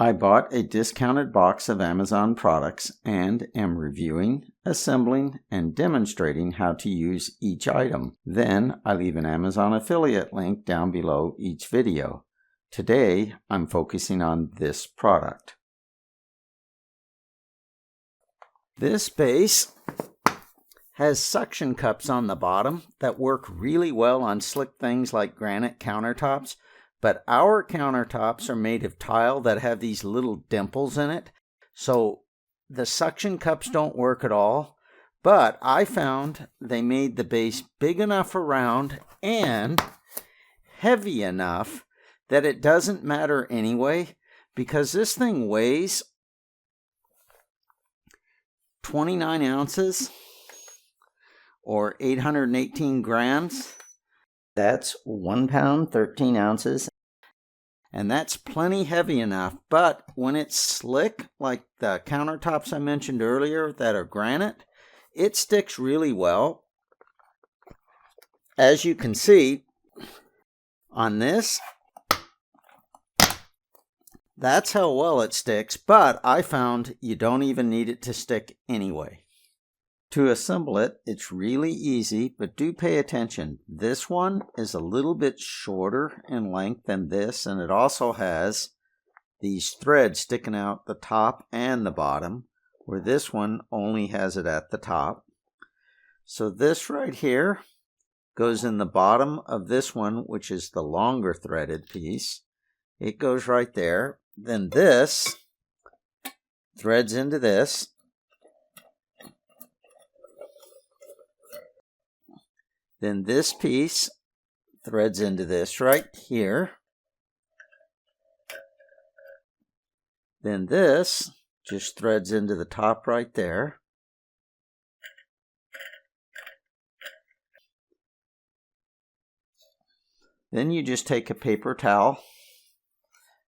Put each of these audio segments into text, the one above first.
I bought a discounted box of Amazon products and am reviewing, assembling, and demonstrating how to use each item. Then I leave an Amazon affiliate link down below each video. Today I'm focusing on this product. This base has suction cups on the bottom that work really well on slick things like granite countertops. But our countertops are made of tile that have these little dimples in it. So the suction cups don't work at all. But I found they made the base big enough around and heavy enough that it doesn't matter anyway, because this thing weighs 29 ounces or 818 grams. That's 1 pound, 13 ounces. And that's plenty heavy enough. But when it's slick, like the countertops I mentioned earlier that are granite, it sticks really well. As you can see on this, that's how well it sticks. But I found you don't even need it to stick anyway. To assemble it, it's really easy, but do pay attention. This one is a little bit shorter in length than this, and it also has these threads sticking out the top and the bottom, where this one only has it at the top. So this right here goes in the bottom of this one, which is the longer threaded piece. It goes right there. Then this threads into this. Then this piece threads into this right here. Then this just threads into the top right there. Then you just take a paper towel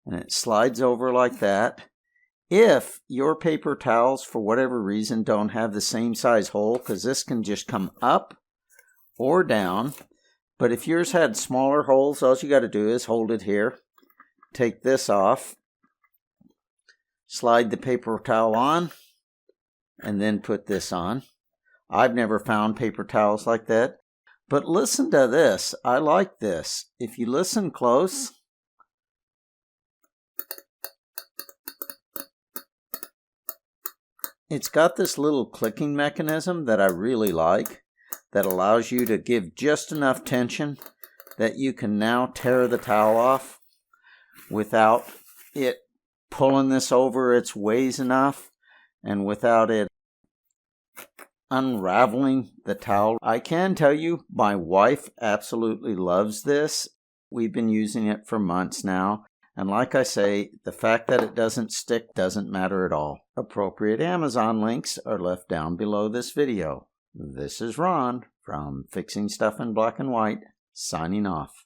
and it slides over like that. If your paper towels, for whatever reason, don't have the same size hole, because this can just come up or down, but if yours had smaller holes, all you got to do is hold it here, take this off, slide the paper towel on, and then put this on. I've never found paper towels like that, but listen to this. I like this. If you listen close, it's got this little clicking mechanism that I really like, that allows you to give just enough tension that you can now tear the towel off without it pulling this over its ways enough and without it unraveling the towel. I can tell you my wife absolutely loves this. We've been using it for months now. And like I say, the fact that it doesn't stick doesn't matter at all. Appropriate Amazon links are left down below this video. This is Ron from Fixing Stuff in Black and White, signing off.